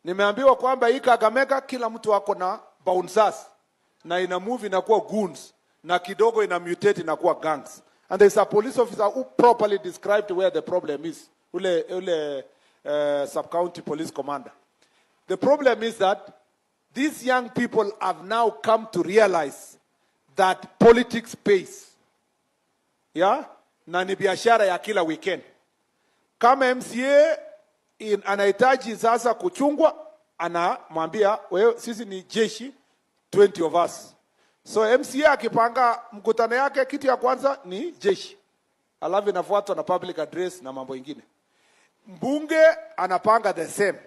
Nimeambiwa kwamba hii Kakamega kila mtu wako na bouncers na ina move inakuwa goons na kidogo ina mutate inakuwa gangs. And there's a police officer who properly described where the problem is. Ule sub-county police commander. The problem is that these young people have now come to realize that politics pays. Yeah? Na ni biashara ya kila weekend. Kama MCA anahitaji sasa kuchungwa, anamwambia wewe, sisi ni jeshi 20 of us. So MCA akipanga mkutano yake, kitu ya kwanza ni jeshi. Alafu inafuatwa na public address na mambo ingine. Mbunge anapanga the same.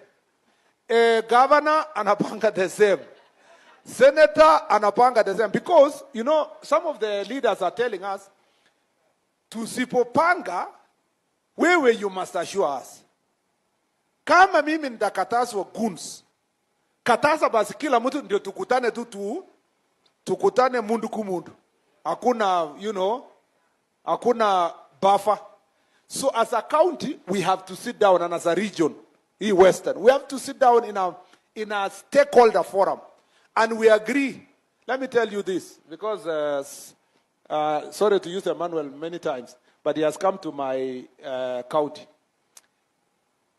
Governor anapanga the same. Senator anapanga the same. Because, you know, some of the leaders are telling us, tusipopanga, wewe you must assure us. Kama mimi nitakatazwa goons, kataza basi kila mtu ndio tukutane tukutane mundu kumundu. Hakuna, you know, hakuna buffer. So as a county, we have to sit down, and as a region, Western, we have to sit down in a stakeholder forum, and we agree. Let me tell you this, because sorry to use Emmanuel many times, but he has come to my county.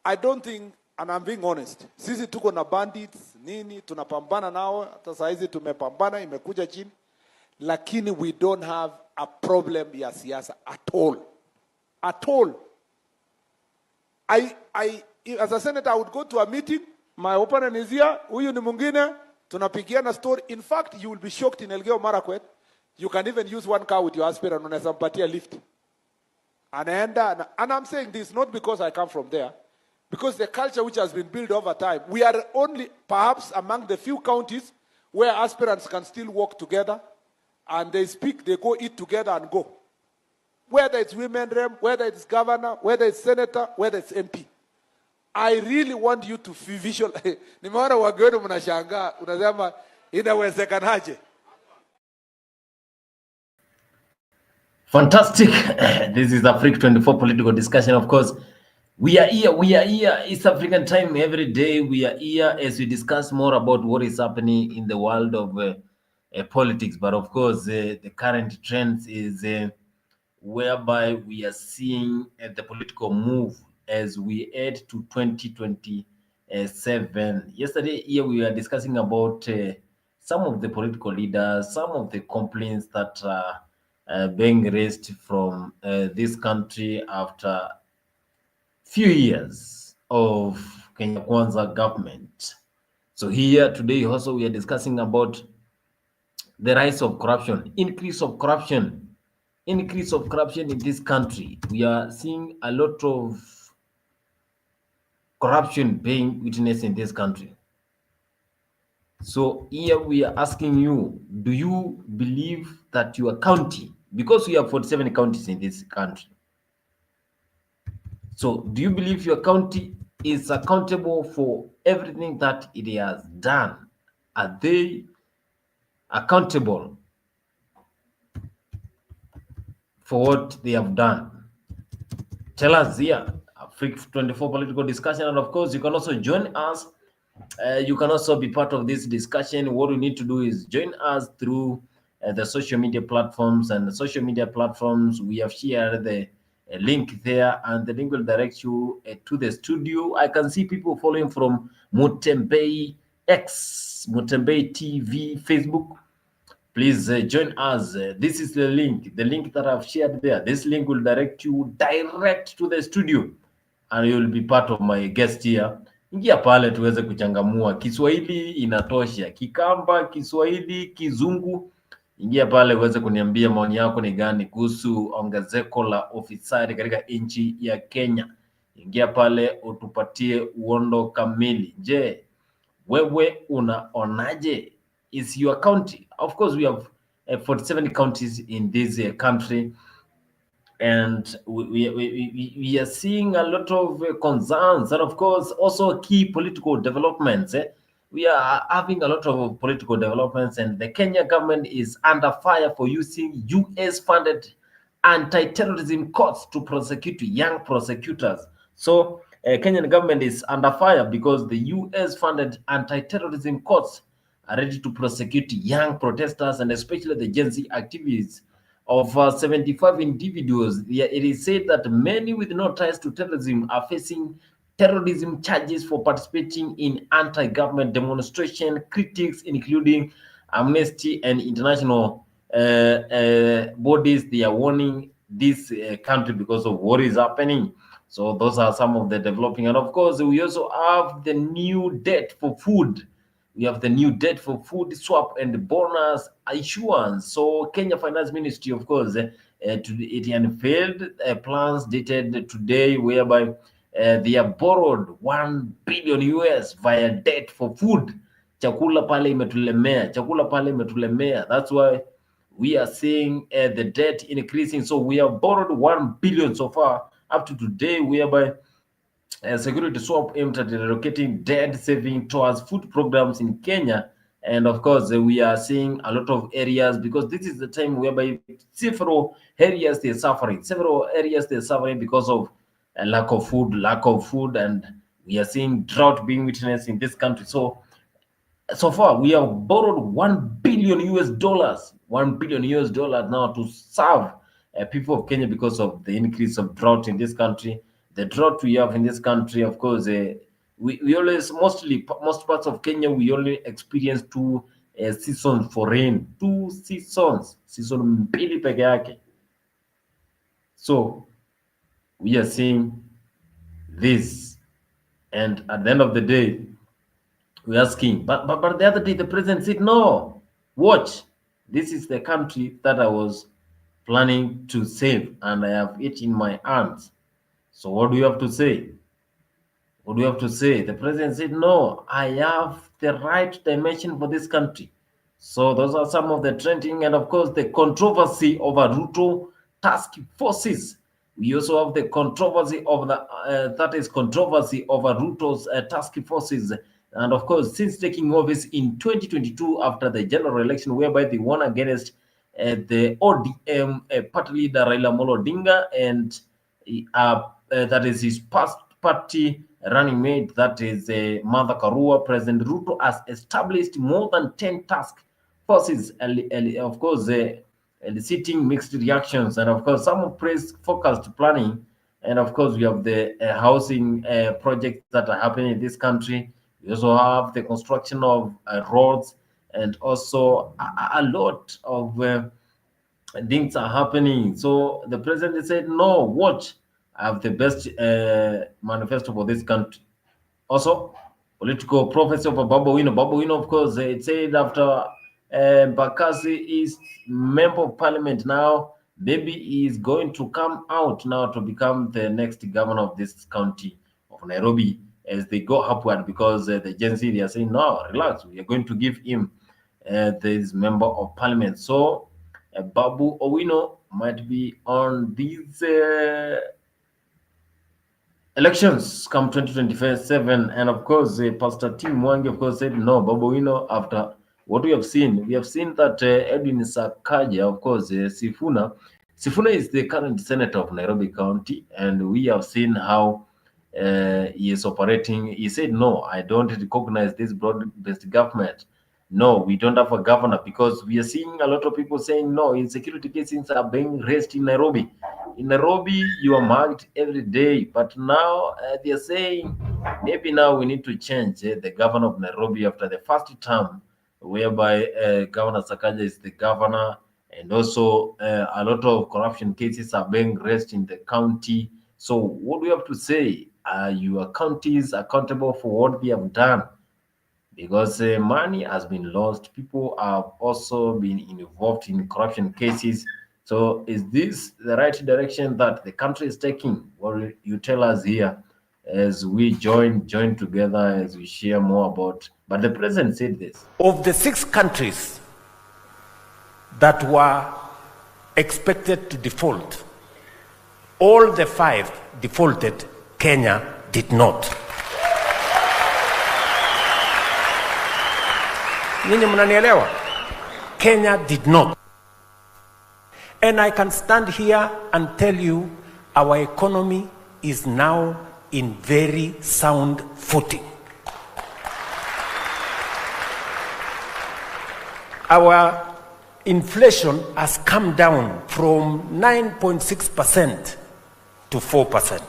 I don't think, and I'm being honest, sisi tuko na bandits, nini, tunapambana nao, hata saizi tumepambana, imekuja chini, lakini we don't have a problem ya siasa at all. At all. As a senator, I would go to a meeting, my opponent is here, huyu ni mwingine, tunapigiana story. In fact, you will be shocked in Elgeyo Marakwet, you can even use one car with your aspirant, unaweza mpatia lift. And I'm saying this not because I come from there, because the culture which has been built over time, we are only perhaps among the few counties where aspirants can still work together and they speak, they go eat together and go. Whether it's women rep, whether it's governor, whether it's senator, whether it's MP. I really want you to visualize. Nimeona wageni mnashangaa, unasema inawezekanaje? Fantastic. This is Africa 24 political discussion. Of course, we are here. East African time every day. We are here as we discuss more about what is happening in the world of politics. But of course, the current trends is whereby we are seeing the political move as we head to 2027. Yesterday here we were discussing about some of the political leaders, some of the complaints that are being raised from this country after few years of Kenya Kwanza government. So here today also we are discussing about the rise of corruption, increase of corruption in this country. We are seeing a lot of corruption being witnessed in this country. So here we are asking you, do you believe that your county, because we have 47 counties in this country, so do you believe your county is accountable for everything that it has done? Are they accountable for what they have done? Tell us here. Africa 24 political discussion, and of course you can also join us. You can also be part of this discussion. What we need to do is join us through the social media platforms, and the social media platforms we have shared the link there, and the link will direct you to the studio. I can see people following from Mutembei X, Mutembei TV, Facebook. Please join us. This is the link that I've shared there. This link will direct you direct to the studio, and you will be part of my guest here. Ingia pale tuweze kuchangamua. Kiswahili inatosha, Kikamba, Kiswahili, Kizungu. Ingia pale uweze kuniambia maoni yako ni gani kuhusu ongezeko la ufisadi katika nchi ya Kenya. Ingia pale utupatie uondo kamili. Je, wewe unaonaje? Is your county? Of course, we have 47 counties in this country, and we are seeing a lot of concerns, and of course also key political developments. We are having a lot of political developments, and the Kenya government is under fire for using US-funded anti-terrorism courts to prosecute young prosecutors. So Kenyan government is under fire because the US-funded anti-terrorism courts are ready to prosecute young protesters and especially the Gen Z activists of 75 individuals. It is said that many with no ties to terrorism are facing terrorism charges for participating in anti-government demonstration. Critics, including Amnesty and international bodies, they are warning this country because of what is happening. So those are some of the developing. And of course, we also have the new debt for food. We have the new debt for food swap and the bonus issuance. So Kenya Finance Ministry, of course, it unveiled plans dated today whereby they have borrowed 1 billion US via debt for food. Chakula pale imetulemea, chakula pale imetulemea. That's why we are seeing the debt increasing. So we have borrowed 1 billion so far up to today, whereby security swap aimed at relocating debt saving towards food programs in Kenya. And of course, we are seeing a lot of areas because this is the time whereby several areas they're suffering. Several areas they're suffering because of lack of food, and we are seeing drought being witnessed in this country. So far, we have borrowed 1 billion US dollars, 1 billion US dollars now to serve people of Kenya because of the increase of drought in this country. The drought we have in this country, of course, we always, most parts of Kenya, we only experience two seasons for rain. 2 seasons, season mbili peke yake. So we are seeing this, and at the end of the day, we're asking, but the other day the president said, no, watch, this is the country that I was planning to save and I have it in my hands. So what do you have to say? What do you have to say? The president said, no, I have the right dimension for this country. So those are some of the trending, and of course the controversy over Ruto task forces. We also have the controversy of controversy over Ruto's task forces. And of course, since taking office in 2022 after the general election, whereby they won against the ODM party leader Raila Amolo Odinga, and that is his past party running mate, that is Martha Karua, President Ruto has established more than 10 task forces, of course, eliciting mixed reactions. And of course, some praise focused planning. And of course, we have the housing projects that are happening in this country. We also have the construction of roads, and also a lot of things are happening. So the president said, no, watch, I have the best manifesto for this country. Also, political prophecy of Babu Wino. Babu Wino, of course, it said after Bakasi is member of parliament now, maybe he is going to come out now to become the next governor of this county of Nairobi as they go upward, because the Gen Z, they are saying, no, relax, we are going to give him this member of parliament. So Babu Owino might be on these elections come 2027. And of course, Pastor Tim Mwangi, of course, said, no, Babu Owino, after what we have seen that Edwin Sakaja, of course, Sifuna is the current senator of Nairobi County, and we have seen how he is operating. He said, no, I don't recognize this broad-based government. No, we don't have a governor, because we are seeing a lot of people saying, no, insecurity cases are being raised in Nairobi. In Nairobi, you are marked every day. But now they are saying, maybe now we need to change the governor of Nairobi after the first term, whereby Governor Sakaja is the governor. And also a lot of corruption cases are being raised in the county. So what do you have to say? Are your counties accountable for what they have done? Because money has been lost. People have also been involved in corruption cases. So is this the right direction that the country is taking? What you tell us here as we join together, as we share more about. But the president said this. Of the 6 countries that were expected to default, all the 5 defaulted. Kenya did not. Ninyi mnanielewa? Kenya did not. And I can stand here and tell you our economy is now in very sound footing. Our inflation has come down from 9.6% to 4%.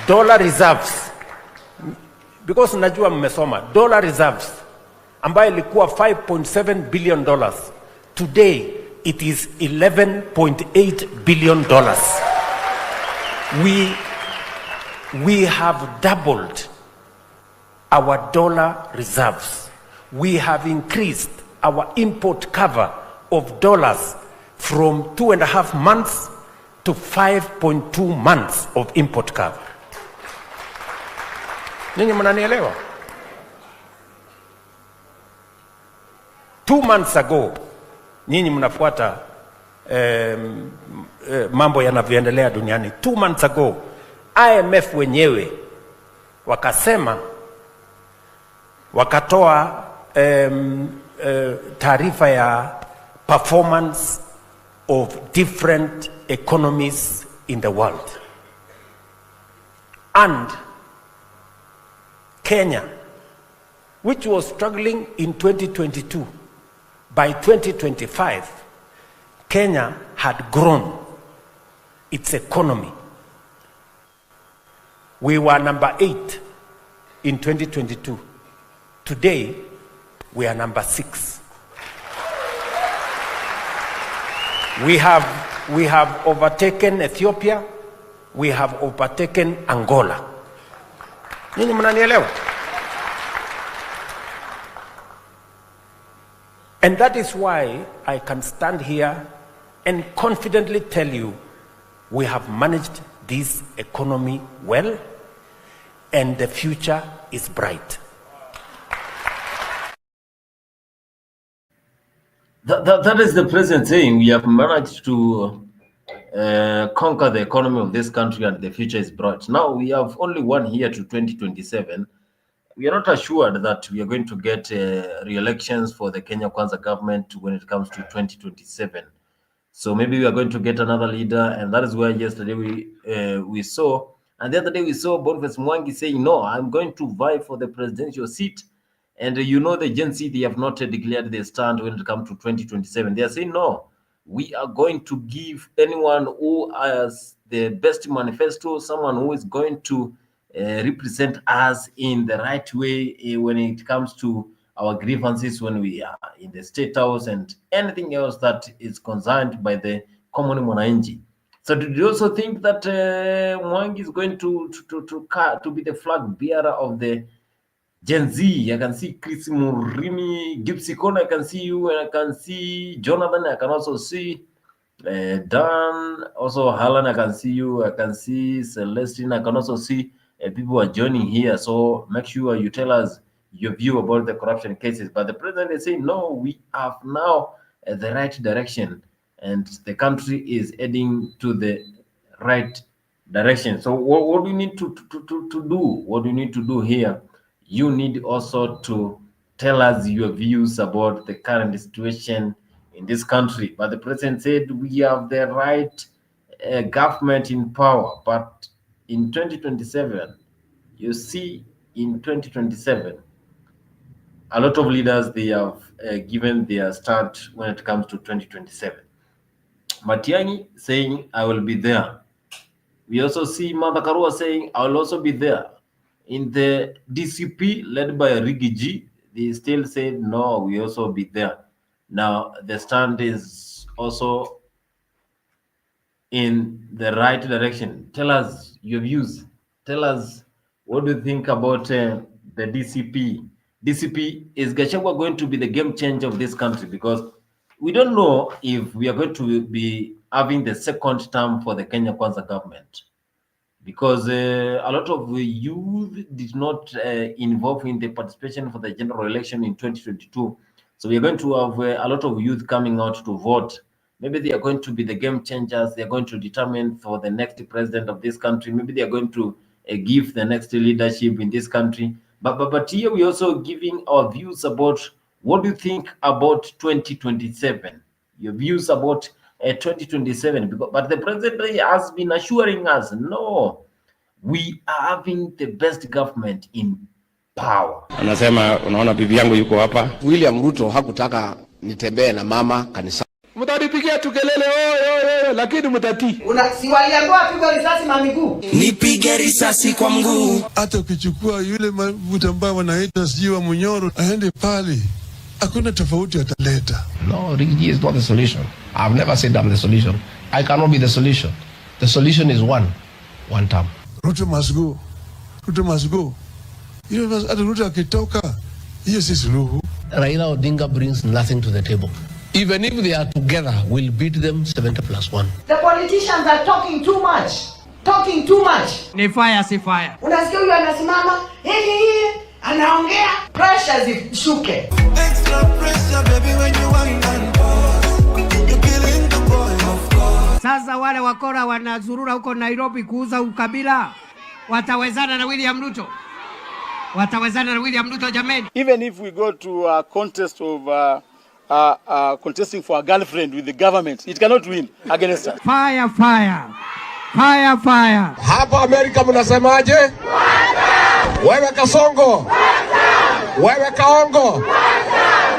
Dollar reserves, because najua mmesoma, dollar reserves ambayo ilikuwa $5.7 billion, today it is $11.8 billion. We have doubled our dollar reserves. We have increased our import cover of dollars from 2.5 months to 5.2 months of import cover. Ninyi mnanielewa? 2 months ago, nyinyi mnafuata mambo yanavyoendelea duniani. 2 months ago, IMF wenyewe wakasema, wakatoa taarifa ya performance of different economies in the world. And Kenya, which was struggling in 2022, by 2025, Kenya had grown its economy. We were number 8 in 2022. Today, we are number 6. We have overtaken Ethiopia. We have overtaken Angola. Nini mnanielewa? And that is why I can stand here and confidently tell you we have managed this economy well, and the future is bright. That is the president saying we have managed to conquer the economy of this country and the future is bright. Now we have only 1 year to 2027. We are not assured that we are going to get re-elections for the Kenya Kwanza government when it comes to 2027. So maybe we are going to get another leader, and that is where yesterday we saw, and the other day we saw Boniface Mwangi saying, no, I'm going to vie for the presidential seat. And you know the Gen Z, they have not declared their stand when it comes to 2027. They are saying, no, we are going to give anyone who has the best manifesto, someone who is going to represent us in the right way when it comes to our grievances when we are in the State House and anything else that is concerned by the common mwananchi. So did you also think that Mwangi is going to be the flag bearer of the Gen Z? I can see Chris Murimi, Gipsy Kona, I can see you, and I can see Jonathan, I can also see Dan, also Harlan, I can see you, I can see Celestine, I can also see people are joining here. So make sure you tell us your view about the corruption cases. But the president is saying, no, we have now the right direction and the country is heading to the right direction. So what do you need to do? What do you need to do here? You need also to tell us your views about the current situation in this country. But the president said we have the right government in power. But in 2027, you see, in 2027, a lot of leaders, they have given their stand when it comes to 2027. Matiang'i saying, I will be there. We also see Martha Karua saying, I will also be there. In the DCP led by Rigiji, they still said, no, we also be there. Now, the stand is also in the right direction. Tell us your views. Tell us, what do you think about the DCP? DCP, is Gachagua going to be the game changer of this country? Because we don't know if we are going to be having the second term for the Kenya Kwanza government. Because a lot of youth did not involve in the participation for the general election in 2022. So we are going to have a lot of youth coming out to vote. Maybe they are going to be the game changers. They are going to determine for the next president of this country. Maybe they are going to give the next leadership in this country. But here we also giving our views about what do you think about 2027? Your views about 2027. But the president has been assuring us, no, we are having the best government in power. Anasema unaona bibi yangu yuko hapa. William Ruto hakutaka nitembee na mama kanisa. Mtanipigia tukelele lakini mtatii. Si waliambiwa apigwe risasi miguu? Nipige risasi kwa mguu. Hata ukichukua yule mtu ambaye wanaita Siwa Munyoro aende pale, hakuna tofauti ataleta. No, Riggy is not the solution. I've never said I'm the solution. I cannot be the solution. The solution is one term. Ruto must go. Ruto must go. You know, hata Ruto akitoka, hiyo si suluhu. Raila Odinga brings nothing to the table. Even if they are together, we'll beat them 70+1. The politicians are talking too much. Talking too much. Ni fire si fire. Unasikia huyu anasimama, anaongea, pressure zishuke. Extra pressure baby when you wind and pause. You're killing the boy of course. Sasa wale wakora wanazurura huko Nairobi kuuza ukabila, watawezana na William Ruto? Watawezana na William Ruto jameni? Even if we go to a contest of contesting for a girlfriend with the government, it cannot win against us. Fire, fire. Fire, fire. Hapa Amerika mnasemaje? Wewe Kasongo. Wewe Kaongo.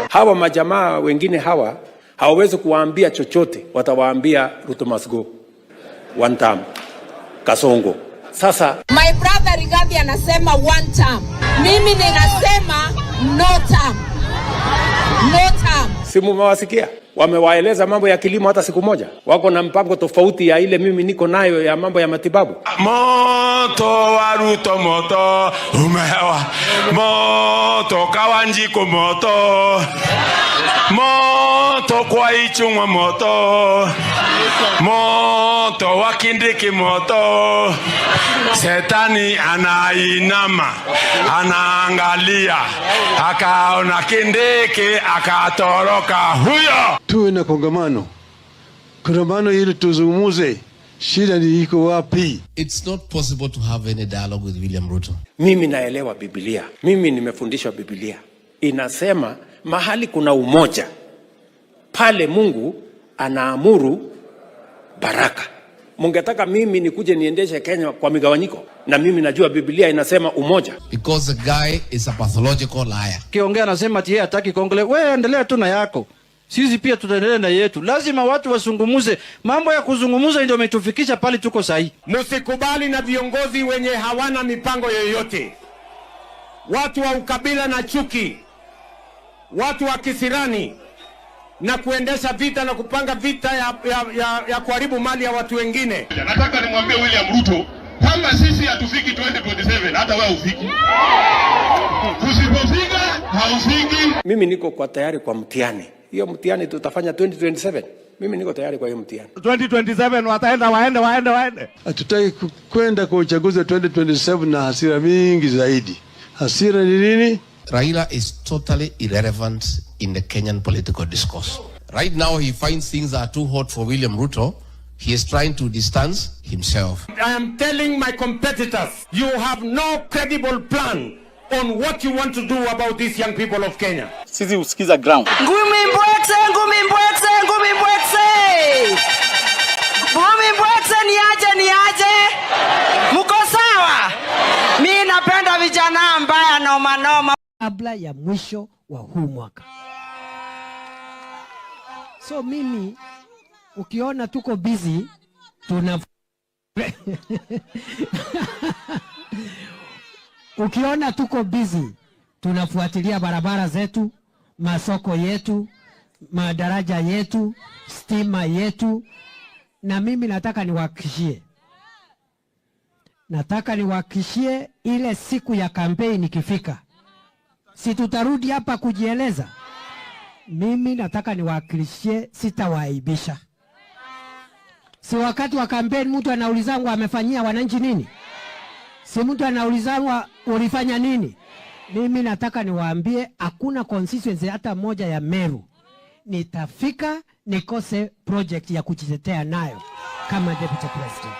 Hawa majamaa wengine hawa hawawezi kuwaambia chochote, watawaambia Ruto must go. One term. Kasongo. Sasa my brother Rigathi anasema one term. Mimi ninasema no term. No term. Simu mawasikia. Wamewaeleza mambo ya kilimo hata siku moja. Wako na mpango tofauti ya ile mimi niko nayo ya mambo ya matibabu. Moto wa Ruto moto umewa. Moto Kawanjiko moto. Moto kwa Ichung'wa moto. Moto wa Kindiki moto. Setani anainama, anaangalia, akaona Kindiki akatoroka huyo. Tuwe na kongamano ili tuzungumuze shida ni iko wapi. It's not possible to have any dialogue with William Ruto. Mimi naelewa Biblia. Mimi nimefundishwa Biblia. Inasema mahali kuna umoja, pale Mungu anaamuru baraka. Mungetaka mimi nikuje niendeshe Kenya kwa migawanyiko? Na mimi najua Biblia inasema umoja. Because the guy is a pathological liar. Kiongea anasema ati yeye hataki Kongole. Wewe endelea tu na yako. Sisi pia tutaendelea na yetu. Lazima watu wasungumuze. Mambo ya kuzungumuza ndio umetufikisha pale tuko sahi. Msikubali na viongozi wenye hawana mipango yoyote. Watu wa ukabila na chuki. Watu wa kisirani na kuendesha vita na kupanga vita ya kuharibu mali ya watu wengine. Nataka nimwambie William Ruto, kama sisi hatufiki 2027, hata wewe ufiki. Usipofika, haufiki. Mimi niko kwa tayari kwa mtihani. Hiyo mtihani tutafanya 2027. Mimi niko tayari kwa hiyo mtihani. 2027 wataenda waende. Hatutaki kwenda kwa uchaguzi wa 2027 na hasira mingi zaidi. Hasira ni nini? Raila is totally irrelevant in the Kenyan political discourse. Right now he finds things are too hot for William Ruto. He is trying to distance himself. I am telling my competitors, you have no credible plan on what you want to do about these young people of Kenya. Sisi usikiza ground. Ngumi mbwekse. Niaje. Muko sawa? Mimi napenda vijana ambaya noma. Kabla ya mwisho wa huu mwaka. So mimi ukiona tuko busy ukiona tuko busy tunafuatilia barabara zetu, masoko yetu, madaraja yetu, stima yetu, na mimi nataka niwahakikishie ile siku ya kampeni ikifika, si tutarudi hapa kujieleza. Mimi nataka niwahakikishie sitawaaibisha. Si wakati wa kampeni mtu anaulizangu amefanyia wananchi nini? Si mtu anaulizangu ulifanya nini? Mimi nataka niwaambie hakuna constituency hata moja ya Meru nitafika nikose project ya kujitetea nayo kama deputy president.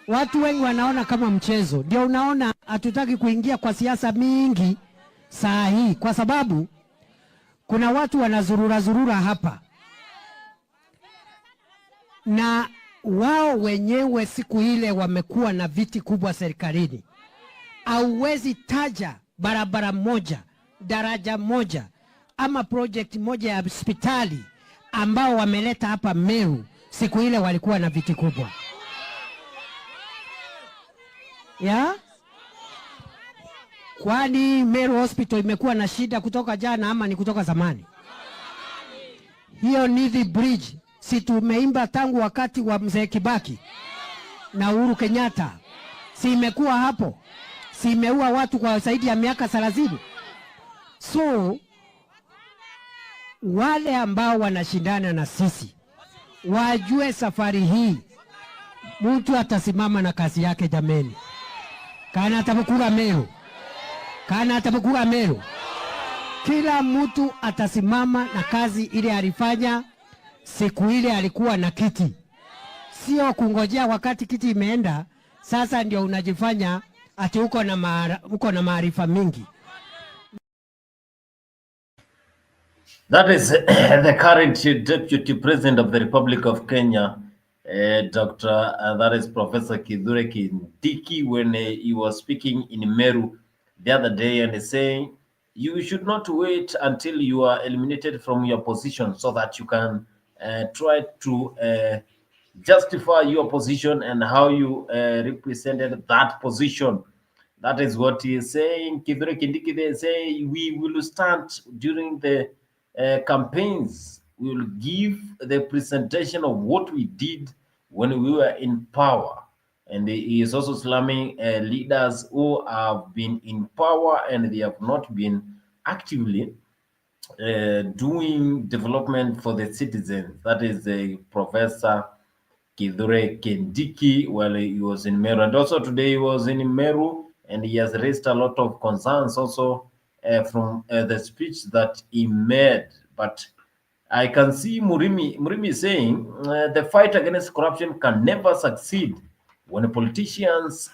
Watu wengi wanaona kama mchezo. Ndio unaona hatutaki kuingia kwa siasa mingi saa hii, kwa sababu Kuna watu wanazurura hapa na wao wenyewe siku ile wamekuwa na viti kubwa serikalini. Hauwezi taja barabara moja, daraja moja ama project moja ya hospitali ambao wameleta hapa Meru siku ile walikuwa na viti kubwa. Ya? Kwani Meru Hospital imekuwa na shida kutoka jana ama ni kutoka zamani? Hiyo Nithi Bridge si tumeimba tangu wakati wa mzee Kibaki na Uhuru Kenyatta? Si imekuwa hapo? Si imeua watu kwa zaidi ya miaka 30? So wale ambao wanashindana na sisi wajue safari hii mtu atasimama na kazi yake jameni. Kana atabukura Meru. Kana atabukura Meru. Kila mtu atasimama na kazi ile alifanya siku ile alikuwa na kiti. Sio kungojea wakati kiti imeenda sasa ndio unajifanya ati uko na maarifa mingi. That is the current Deputy President of the Republic of Kenya, that is Professor Kithure Kindiki, when he was speaking in Meru the other day and saying, you should not wait until you are eliminated from your position so that you can try to justify your position and how you represented that position. That is what he is saying. Kithure Kindiki, they say, we will stand during the campaigns. We will give the presentation of what we did when we were in power. And he is also slamming leaders who have been in power and they have not been actively doing development for the citizens. That is Professor Kithure Kindiki while he was in Meru. And also today he was in Meru and he has raised a lot of concerns also from the speech that he made. But I can see Murimi saying the fight against corruption can never succeed when politicians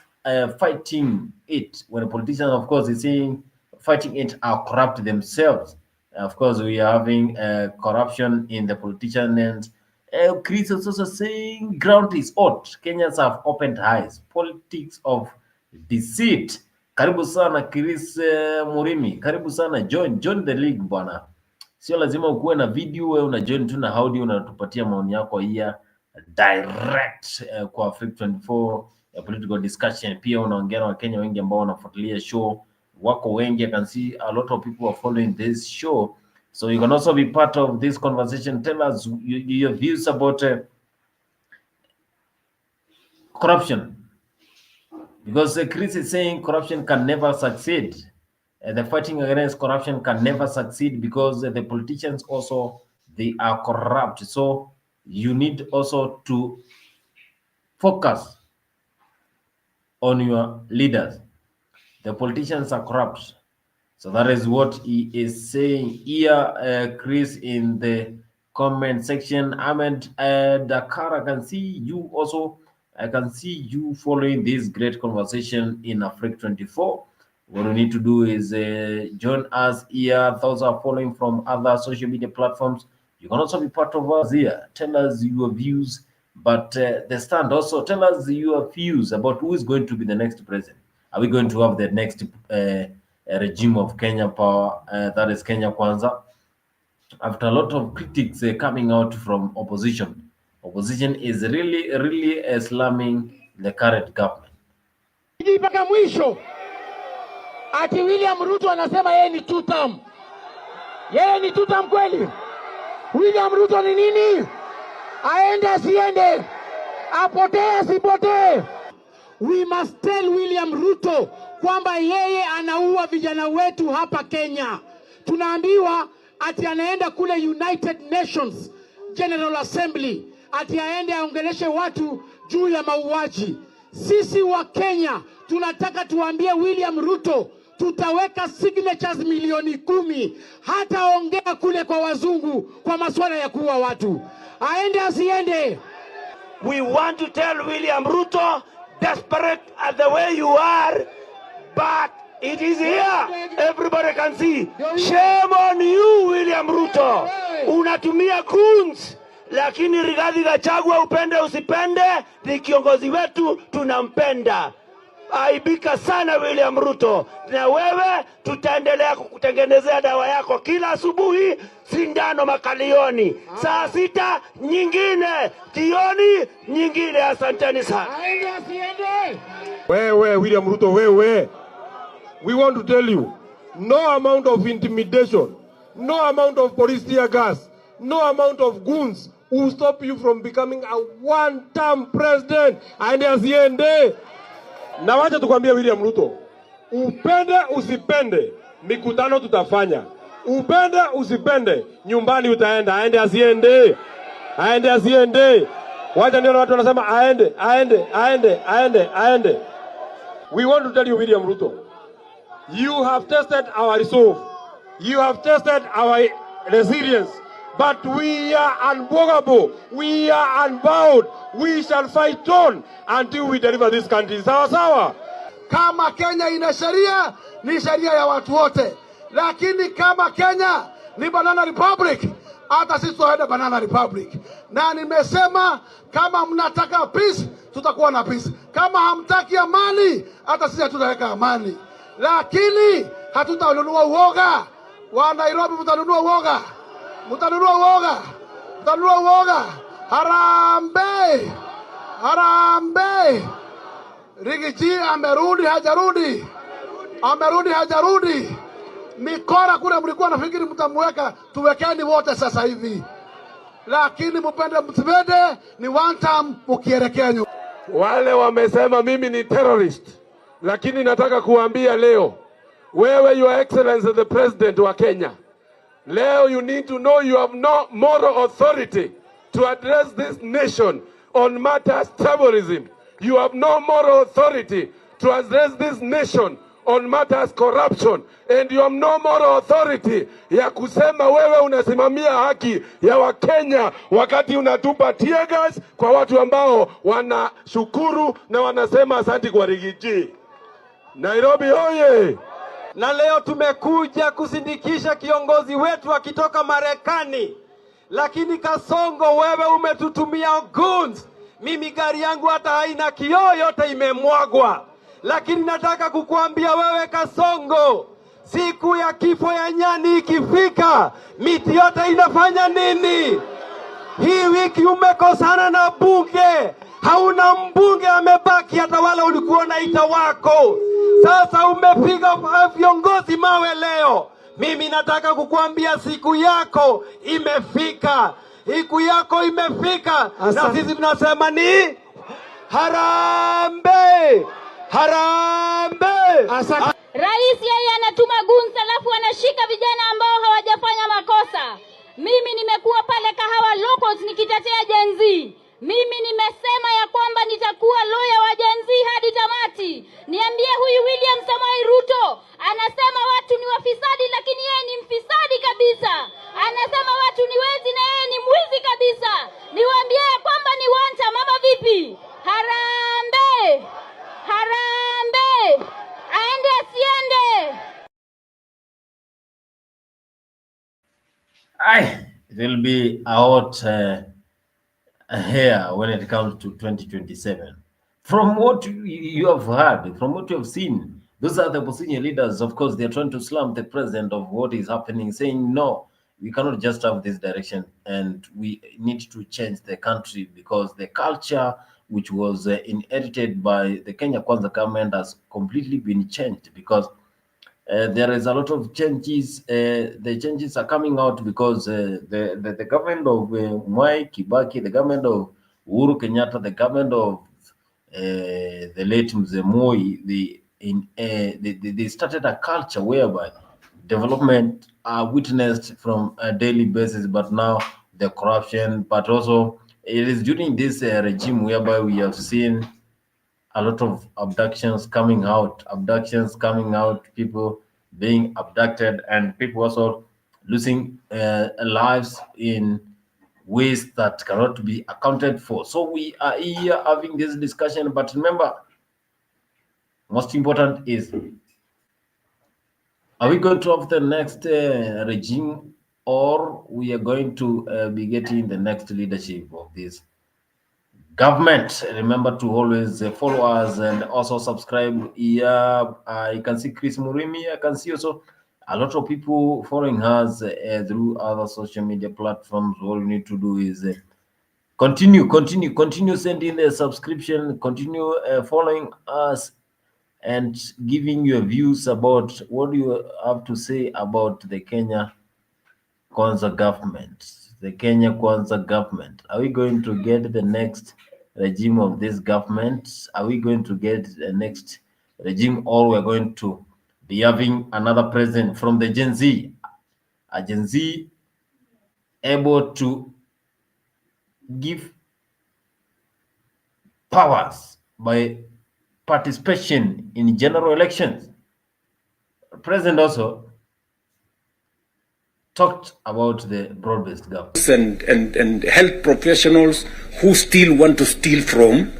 fighting it. When politicians, of course, is saying fighting it are corrupt themselves. Of course, we are having corruption in the politicians. And Chris is also saying ground is hot. Kenyans have opened eyes. Politics of deceit. Karibu sana Chris Murimi. Karibu sana, join the league bwana. Sio lazima ukuwe na video, wewe una join tu na audio, unatupatia maoni yako here direct kwa Africa 24 political discussion. Pia unaongea na Wakenya wengi ambao wanafuatilia show, wako wengi. I can see a lot of people are following this show, so you can also be part of this conversation. Tell us your views about corruption, because Chris is saying corruption can never succeed. The fighting against corruption can never succeed because the politicians also, they are corrupt. So you need also to focus on your leaders. The politicians are corrupt. So that is what he is saying here, Chris, in the comment section. Ahmed Dakar, I can see you also. I can see you following this great conversation in Africa 24. What we need to do is join us here. Those are following from other social media platforms. You can also be part of us here. Tell us your views, but the stand also. Tell us your views about who is going to be the next president. Are we going to have the next regime of Kenya Power, that is Kenya Kwanza? After a lot of critics coming out from opposition, opposition is really slamming the current government. Mpaka mwisho ati William Ruto anasema yeye ni two term. Yeye ni two term kweli? William Ruto ni nini? Aende asiende? Apotee asipotee? We must tell William Ruto kwamba yeye anaua vijana wetu hapa Kenya. Tunaambiwa ati anaenda kule United Nations General Assembly, ati aende aongeleshe watu juu ya mauaji. Sisi wa Kenya tunataka tuambie William Ruto tutaweka signatures milioni 10 hata ongea kule kwa wazungu kwa masuala ya kuua watu. Aende asiende? We want to tell William Ruto, desperate as the way you are, but It is here. Everybody can see. Shame on you, William Ruto. Unatumia goons. Lakini Rigathi Gachagua, upende usipende, ni kiongozi wetu, tunampenda. Aibika sana William Ruto. Na wewe tutaendelea kukutengenezea dawa yako kila asubuhi, sindano makalioni. Saa 6 nyingine, jioni nyingine. Asanteni sana. Wewe William Ruto, wewe. We want to tell you, no amount of intimidation, no amount of police tear gas, no amount of goons will stop you from becoming a one-term president. And asiende. Na wacha tukwambia William Ruto, upende usipende, mikutano tutafanya. Upende usipende, nyumbani utaenda. Aende asiende. Aende asiende. Wacha ndio watu wanasema aende. We want to tell you, William Ruto, you have tested our resolve. You have tested our resilience. But we are unbogable. We are unbowed. We shall fight on until we deliver this country. Sawa sawa. Kama Kenya ina sheria, ni sheria ya watu wote. Lakini kama Kenya ni banana republic, hata sisi tuende banana republic. Na nimesema kama mnataka peace, tutakuwa na peace. Kama hamtaki amani, hata sisi tutaweka amani. Lakini hatutanunua uoga. Wa Nairobi mtanunua uoga. Mtanunua uoga. Mtanunua uoga. Harambe. Harambe. Rigiji amerudi hajarudi. Amerudi hajarudi. Mikora kule mlikuwa nafikiri mtamweka, tuwekeni wote sasa hivi. Lakini mpende msipende, ni one time ukielekea nyuma. Wale wamesema mimi ni terrorist. Lakini nataka kuambia leo, wewe your excellency the president wa Kenya, leo you need to know you have no moral authority to address this nation on matters terrorism. You have no moral authority to address this nation on matters corruption, and you have no moral authority ya kusema wewe unasimamia haki ya Wakenya wakati unatupa tear gas kwa watu ambao wanashukuru na wanasema asante kwa Rigiji. Nairobi hoye! Na leo tumekuja kusindikisha kiongozi wetu akitoka Marekani. Lakini Kasongo, wewe umetutumia goons. Mimi gari yangu hata haina kioo, yote imemwagwa. Lakini nataka kukuambia wewe Kasongo, siku ya kifo ya nyani ikifika, miti yote inafanya nini? Hii wiki umekosana na bunge. Hauna mbunge amebaki, hata wala ulikuwa unaita wako. Sasa umepiga viongozi mawe leo. Mimi nataka kukuambia siku yako imefika. Siku yako imefika. Na sisi tunasema ni harambe. Harambe. Rais yeye anatuma goons alafu anashika vijana ambao hawajafanya makosa. Mimi nimekuwa pale Kahawa Locals nikitetea Gen Z. Mimi nimesema ya kwamba nitakuwa lawyer wa Gen Z hadi tamati. Niambie huyu William Samoei Ruto anasema watu ni wafisadi, lakini yeye ni mfisadi kabisa. Anasema watu ni wezi na yeye ni mwizi kabisa. Niwaambie ya kwamba ni wanta mama vipi? Harambe. Harambe. Aende asiende. It will be out here when it comes to 2027. From what you have heard, from what you have seen, those are the opposition leaders. Of course, they are trying to slump the president of what is happening, saying, no, we cannot just have this direction and we need to change the country because the culture which was inherited by the Kenya Kwanza government has completely been changed because there is a lot of changes. The changes are coming out because the government of Mwai Kibaki, the government of Uhuru Kenyatta, the government of the late Mzee Moi, they started a culture whereby development are witnessed from a daily basis, but now the corruption, but also it is during this regime whereby we have seen a lot of abductions coming out, people being abducted, and people also losing lives in ways that cannot be accounted for. So we are here having this discussion, but remember, most important is Are we going to have the next regime, or we are going to be getting the next leadership of this government? Remember to always follow us and also subscribe here. You can see Chris Murimi. I can see also a lot of people following us through other social media platforms. All you need to do is continue sending the subscription, continue following us and giving your views about what you have to say about the Kenya Kwanza government. The Kenya Kwanza government. Are we going to get the next regime of this government? Are we going to get the next regime, or we're going to be having another president from the Gen Z? A Gen Z able to give powers by participation in general elections. The president also talked about the broad-based government. And health professionals who still want to steal from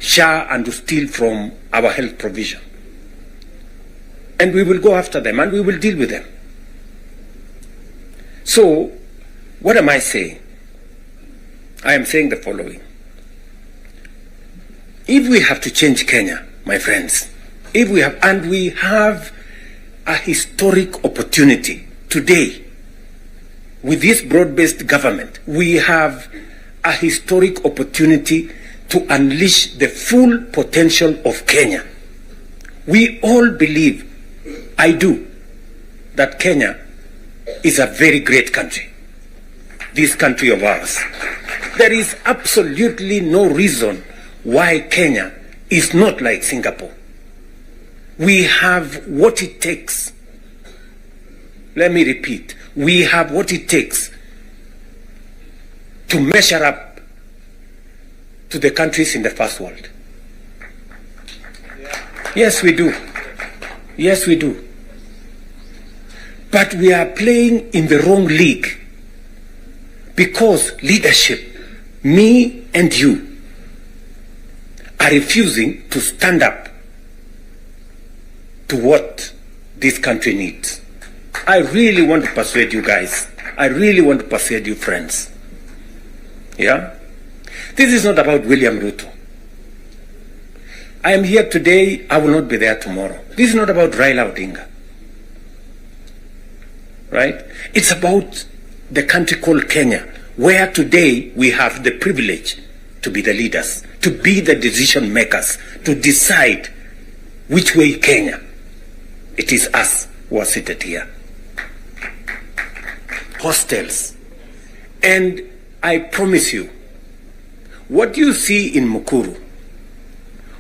SHA and to steal from our health provision. And we will go after them and we will deal with them. So, what am I saying? I am saying the following. If we have to change Kenya, my friends, we have a historic opportunity today. With this broad-based government, we have a historic opportunity to unleash the full potential of Kenya. We all believe, I do, that Kenya is a very great country. This country of ours. There is absolutely no reason why Kenya is not like Singapore. We have what it takes. Let me repeat. We have what it takes to measure up to the countries in the first world. Yes, we do. Yes, we do. But we are playing in the wrong league because leadership, me and you, are refusing to stand up to what this country needs. I really want to persuade you guys. I really want to persuade you friends. Yeah? This is not about William Ruto. I am here today, I will not be there tomorrow. This is not about Raila Odinga. Right? It's about the country called Kenya, where today we have the privilege to be the leaders, to be the decision makers, to decide which way Kenya. It is us who are seated here. Hostels. And I promise you, what you see in Mukuru,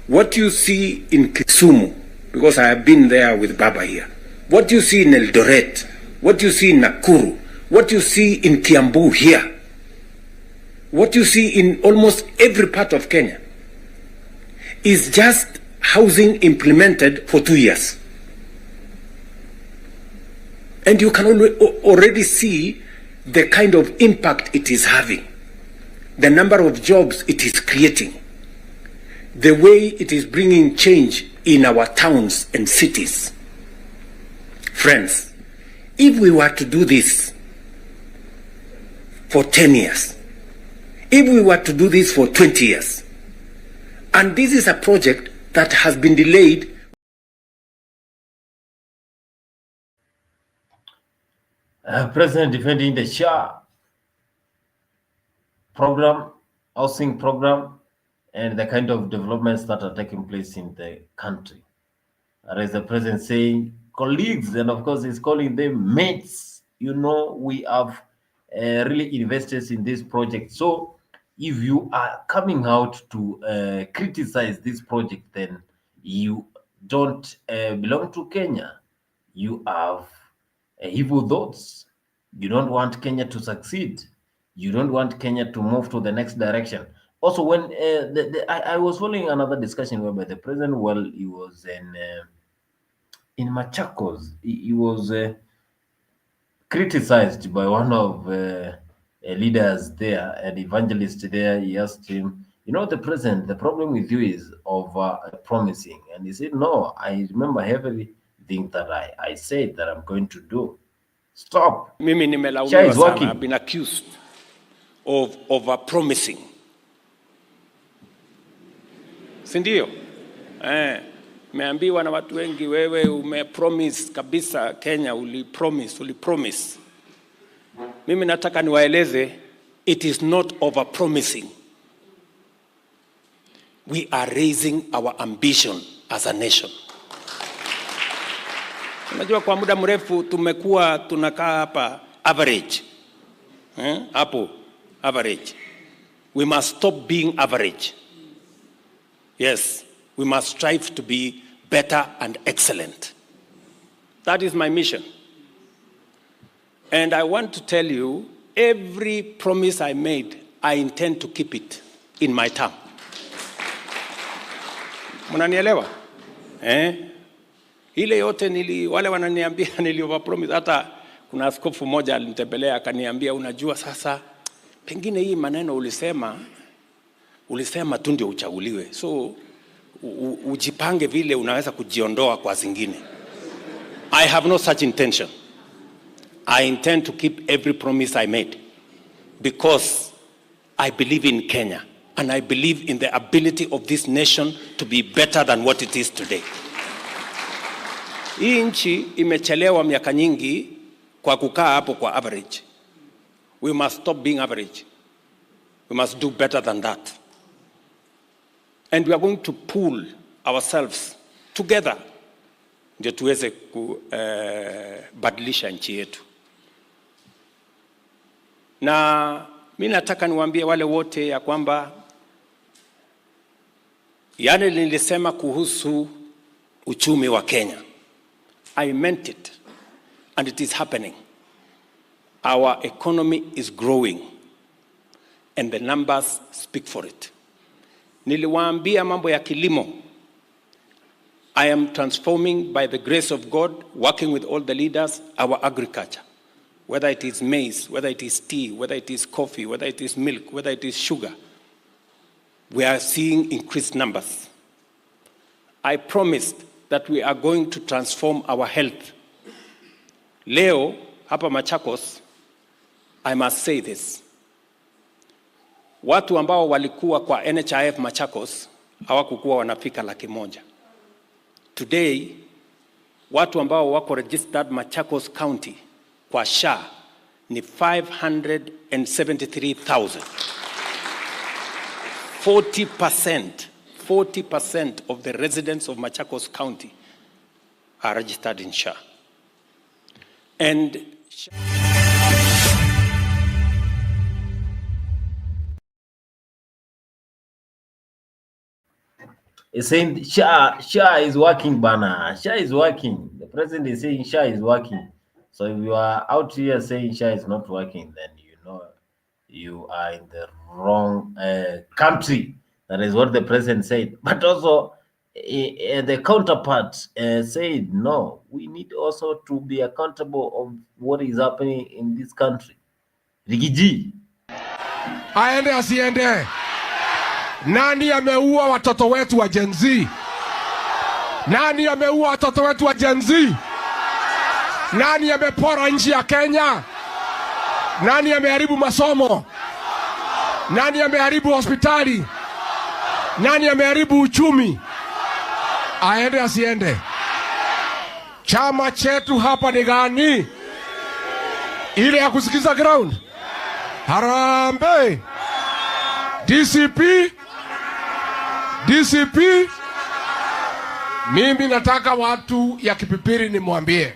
what you see in Kisumu, because I have been there with Baba here, what you see in Eldoret, what you see in Nakuru, what you see in Kiambu here, what you see in almost every part of Kenya is just housing implemented for 2 years. And you can already see the kind of impact it is having, the number of jobs it is creating, the way it is bringing change in our towns and cities. Friends, if we were to do this for 10 years, if we were to do this for 20 years, and this is a project that has been delayed. President defending the SHA program, housing program, and the kind of developments that are taking place in the country. As the president saying, colleagues, and of course he's calling them mates. You know, we have really invested in this project. So if you are coming out to criticize this project, then you don't belong to Kenya. You have evil thoughts. You don't want Kenya to succeed. You don't want Kenya to move to the next direction. Also, when I was following another discussion whereby the president, well, he was in Machakos. He was criticized by one of leaders there, an evangelist there. He asked him, you know, the president, the problem with you is over promising. And he said, no, I remember heavily things that I said that I'm going to do. Stop. Mimi SHA nimelaumiwa is sana. working. I've been accused of over-promising. Sindio? Meambiwa na watu wengi, wewe umepromise kabisa Kenya, ulipromise. Mimi nataka niwaeleze, it is not over-promising. We are raising our ambition as a nation. Unajua kwa muda mrefu tumekuwa tunakaa hapa average. Hapo average. We must stop being average. Yes, we must strive to be better and excellent. That is my mission. And I want to tell you, every promise I made, I intend to keep it in my term. Mnanielewa? Ile yote wale wananiambia overpromise. Hata kuna askofu mmoja alinitembelea akaniambia, unajua sasa pengine hii maneno ulisema tu ndio uchaguliwe. So ujipange vile unaweza kujiondoa kwa zingine. I have no such intention. I intend to keep every promise I made because I believe in Kenya and I believe in the ability of this nation to be better than what it is today. Hii nchi imechelewa miaka nyingi kwa kukaa hapo kwa average. We must stop being average. We must do better than that. And we are going to pull ourselves together ndio tuweze kubadilisha nchi yetu. Na mimi nataka niwaambie wale wote ya kwamba yale nilisema kuhusu uchumi wa Kenya, I meant it and it is happening. Our economy is growing and the numbers speak for it. Niliwaambia mambo ya kilimo. I am transforming by the grace of God, working with all the leaders, our agriculture. Whether it is maize, whether it is tea, whether it is coffee, whether it is milk, whether it is sugar, we are seeing increased numbers. I promised that we are going to transform our health. Leo, hapa Machakos, I must say this. Watu ambao walikuwa kwa NHIF Machakos, hawakukuwa wanafika 100,000. Today, watu ambao wako registered Machakos County kwa SHA ni 573,000. 40% of the residents of Machakos County are registered in SHA. And He's saying SHA is working, Bana. SHA is working. The president is saying SHA is working. So if you are out here saying SHA is not working, then you know you are in the wrong country. That is what the president said. But also, the counterpart said, no, we need also to be accountable of what is happening in this country. Rigiji. Aende asiende. Nani ameua watoto wetu wa Gen Z? Nani ameua watoto wetu wa Gen Z? Nani amepora nchi ya Kenya? Nani ameharibu masomo? Nani ameharibu hospitali? Nani ameharibu uchumi? Aende asiende. Chama chetu hapa ni gani? Ile ya kusikiza ground. Harambe. DCP. Mimi nataka watu ya Kipipiri nimwambie.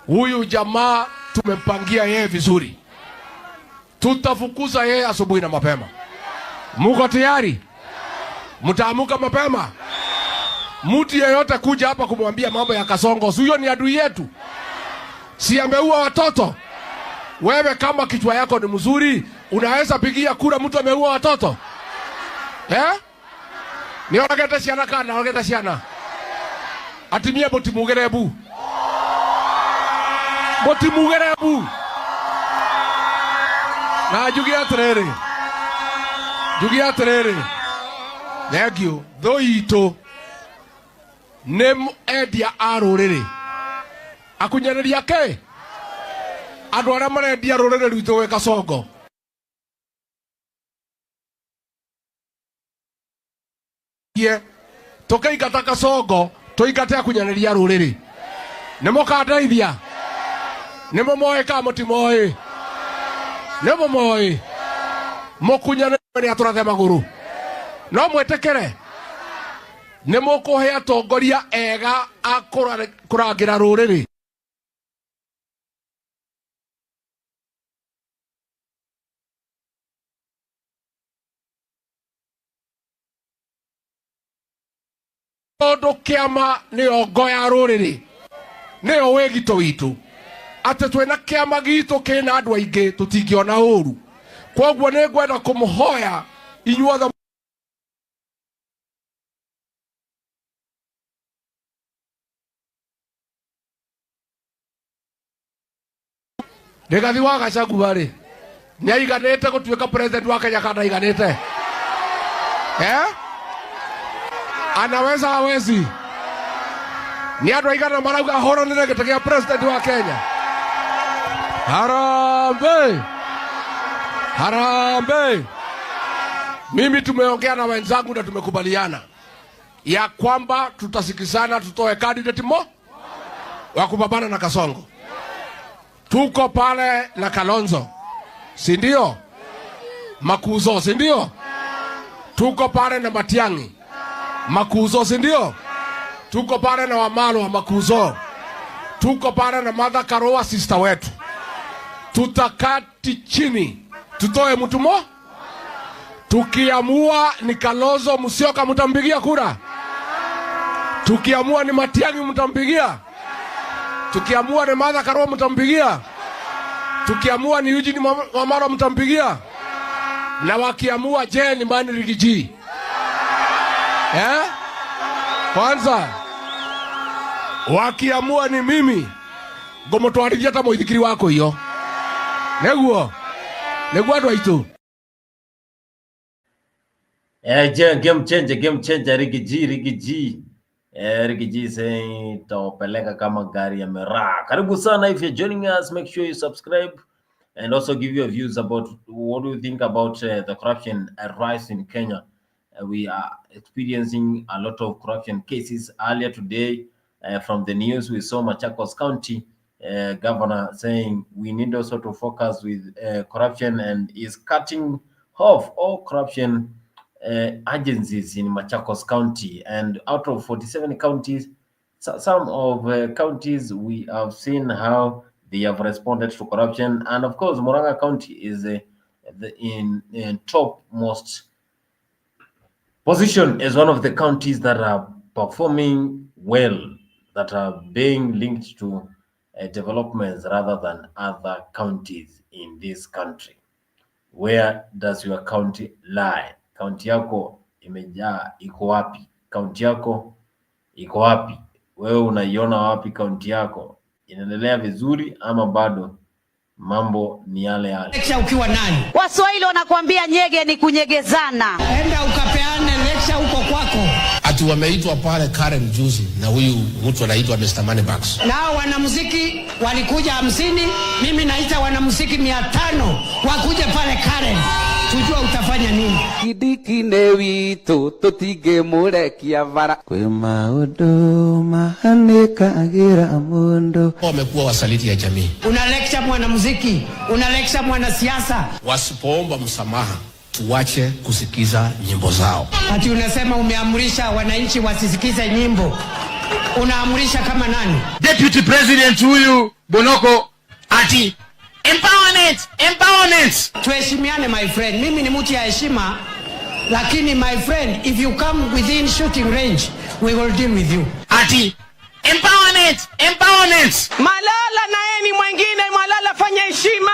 Huyu jamaa tumempangia yeye vizuri. Tutafukuza yeye asubuhi na mapema. Muko tayari? Mtaamuka mapema? Mtu yeyote kuja hapa kumwambia mambo ya Kasongo, huyo ni adui yetu. Si ameua watoto. Wewe kama kichwa yako ni mzuri, unaweza pigia kura mtu ameua watoto? Ni orageta ciana kana orageta ciana. Atimia botimugerebu. Botimugerebu. Na jugia terere. Thank you. Thoito. nem endia aruriri akunyaneria ke andu aria marendia ruriri rwitu we Kasongo tukaingata Kasongo tuingate akunyaneria ruriri nimo kandeithia nimo moe ka mutimoe nimo moe mukunyaneria ni aturathe maguru no mwetekere nimo kuhe atongoria ega akurangira ruriri Ondo kiama ni ngoya ruriri ni o wegito witu ate twena kiama gitu kina andu aingi tutingiona uru kwoguo ni ngwenda kumuhoya inyuothe Rigathi wa Gachagua ri ni aiganite gutuika president wa Kenya kana aiganite anaweza hawezi ni andu aigana marauga horo ni gite gia president wa Kenya harambe mimi tumeongea na wenzangu na tumekubaliana ya kwamba tutasikizana tutoe candidate wa kupambana na Kasongo. Tuko pale na Kalonzo, si ndio? Makuzo, si ndio? Tuko pale na Matiang'i, Makuzo, si ndio? Tuko pale na Wamalo wa Makuzo. Tuko pale na Martha Karua sister wetu. Tutakati chini tutoe mtu tukiamua ni Kalonzo Musyoka mtampigia kura, tukiamua ni Matiang'i mtampigia, tukiamua ni Martha Karua mtampigia, tukiamua ni Eugene Wamalwa mtampigia, na wakiamua je ni Mani Rigiji kwanza wakiamua ni mimi ngomotwarithia ta muithikiri wako iyo neguo andu aitu game changer Rigiji saying tawapeleka kama gari ya mera. Karibu sana. If you're joining us, make sure you subscribe and also give your views about what do you think about the corruption rise in Kenya. We are experiencing a lot of corruption cases. Earlier today, from the news, we saw Machakos County governor saying we need also to focus with corruption and is cutting off all corruption agencies in Machakos County. And out of 47 counties, some of counties we have seen how they have responded to corruption. And of course, Murang'a County is in top most position as one of the counties that are performing well, that are being linked to developments rather than other counties in this country. Where does your county lie? County yako imejaa iko wapi? County yako iko wapi? Wewe unaiona wapi county yako? Inaendelea vizuri ama bado mambo ni yale yale? Lecture ukiwa nani? Waswahili wanakuambia nyege ni kunyegezana. Enda ukapeane lecture huko kwako. Ati wameitwa pale Karen juzi na huyu mtu anaitwa Mr. Moneybags. Nao wanamuziki walikuja 50, mimi naita wanamuziki 500 wakuje pale Karen. Tujua utafanya nini? Kidiki newitu tutige murekia vara kwe maundu mahanika agira mundu. Wamekuwa wasaliti ya jamii. Una lecture mwanamuziki, una lecture mwanasiasa. Wasipoomba msamaha tuache kusikiza nyimbo zao. Ati unasema umeamrisha wananchi wasisikize nyimbo. Unaamrisha kama nani? Deputy President huyu Bonoko ati empowerment. Tuheshimiane my friend. Mimi ni mtu ya heshima, lakini my friend, if you come within shooting range, we will deal with you. Ati empowerment. Malala na yeye ni mwingine. Malala, fanya heshima.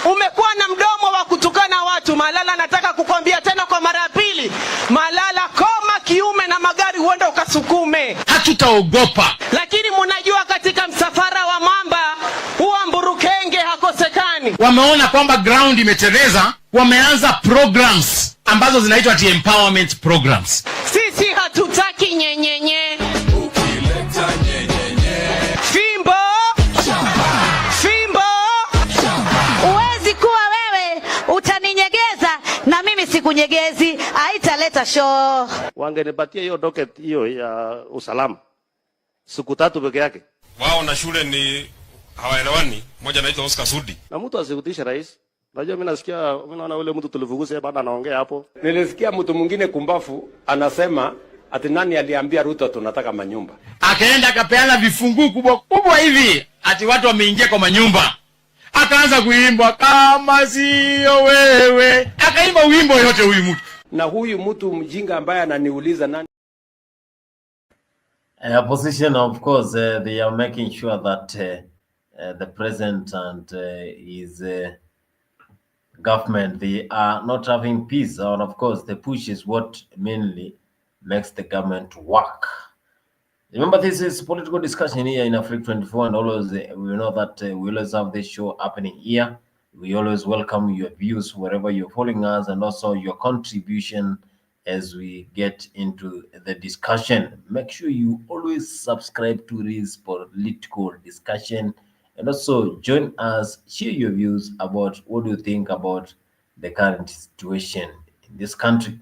Umekuwa na mdomo wa kutukana watu. Malala, nataka kukwambia tena kwa mara ya pili. Malala, koma kiume na magari uende ukasukume. Hatutaogopa. Lakini mnajua katika msafara wa mamba huwa mburukenge hakosekani. Wameona kwamba ground imetereza, wameanza programs ambazo zinaitwa empowerment programs. Sisi hatutaki nyenyenye. kunyegezi, haitaleta show. Wangenipatia hiyo docket hiyo ya usalama siku 3 peke yake. Wao na shule ni hawaelewani. Mmoja anaitwa Oscar Sudi. Na mtu asikutisha rais. Najua mimi naona ule mtu tulivugusa bado anaongea hapo. Nilisikia mtu mwingine kumbafu anasema ati nani aliambia Ruto tunataka manyumba. Akaenda akapeana vifunguu kubwa hivi ati watu wameingia kwa manyumba. Akaanza kuimba kama sio wewe. Akaimba wimbo yote huyu mtu. Na huyu mtu mjinga ambaye ananiuliza nani opposition, of course, they are making sure that the president and his government, they are not having peace. And of course, the push is what mainly makes the government work. Remember, this is political discussion here in Africa 24, and always we know that we always have this show happening here. We always welcome your views wherever you're following us, and also your contribution as we get into the discussion. Make sure you always subscribe to this political discussion, and also join us, share your views about what you think about the current situation in this country.